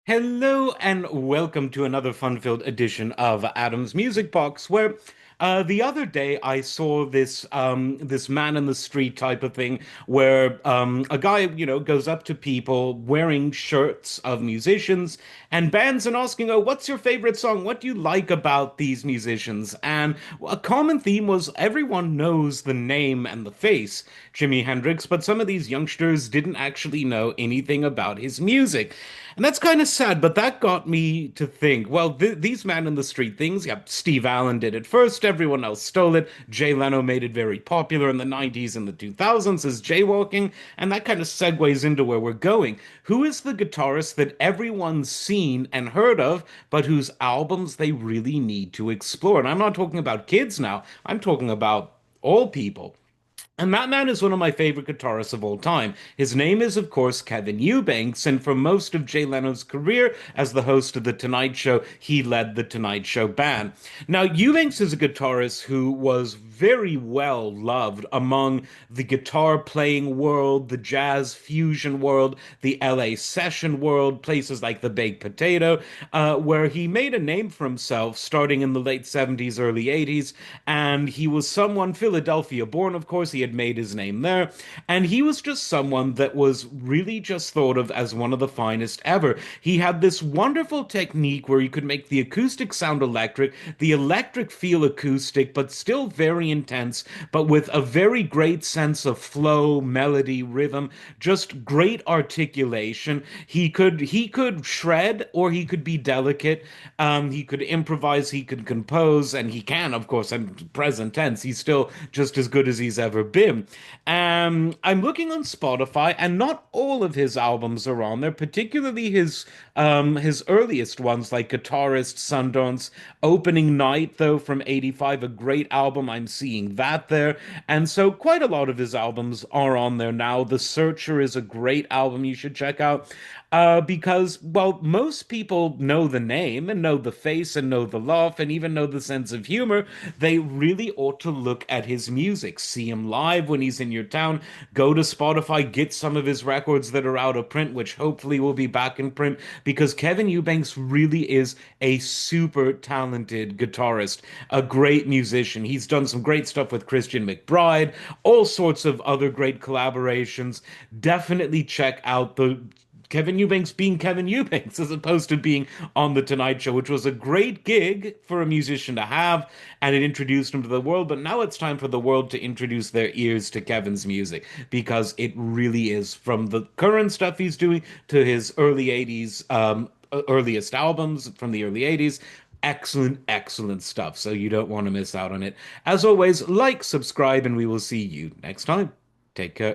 Hello and welcome to another fun-filled edition of Adam's Music Box, where the other day I saw this man in the street type of thing where a guy, goes up to people wearing shirts of musicians and bands and asking, "Oh, what's your favorite song? What do you like about these musicians?" And a common theme was everyone knows the name and the face, Jimi Hendrix, but some of these youngsters didn't actually know anything about his music. And that's kind of sad, but that got me to think, well, these man in the street things, yeah, Steve Allen did it first, everyone else stole it. Jay Leno made it very popular in the 90s and the 2000s as jaywalking, and that kind of segues into where we're going. Who is the guitarist that everyone's seen and heard of, but whose albums they really need to explore? And I'm not talking about kids now, I'm talking about all people. And that man is one of my favorite guitarists of all time. His name is, of course, Kevin Eubanks, and for most of Jay Leno's career as the host of The Tonight Show, he led The Tonight Show band. Now, Eubanks is a guitarist who was very well loved among the guitar playing world, the jazz fusion world, the LA session world, places like the Baked Potato, where he made a name for himself starting in the late 70s, early 80s. And he was someone, Philadelphia born, of course, he had made his name there. And he was just someone that was really just thought of as one of the finest ever. He had this wonderful technique where he could make the acoustic sound electric, the electric feel acoustic, but still very intense, but with a very great sense of flow, melody, rhythm, just great articulation. He could shred or he could be delicate. He could improvise, he could compose, and he can, of course, in present tense. He's still just as good as he's ever been. I'm looking on Spotify, and not all of his albums are on there, particularly his earliest ones like Guitarist, Sundance, Opening Night, though from '85, a great album. I'm seeing that there, and so quite a lot of his albums are on there now. The Searcher is a great album you should check out. Because, well, most people know the name and know the face and know the laugh and even know the sense of humor. They really ought to look at his music, see him live when he's in your town, go to Spotify, get some of his records that are out of print, which hopefully will be back in print, because Kevin Eubanks really is a super talented guitarist, a great musician. He's done some great stuff with Christian McBride, all sorts of other great collaborations. Definitely check out the Kevin Eubanks being Kevin Eubanks as opposed to being on The Tonight Show, which was a great gig for a musician to have, and it introduced him to the world. But now it's time for the world to introduce their ears to Kevin's music because it really is from the current stuff he's doing to his early 80s, earliest albums from the early 80s. Excellent, excellent stuff. So you don't want to miss out on it. As always, like, subscribe, and we will see you next time. Take care.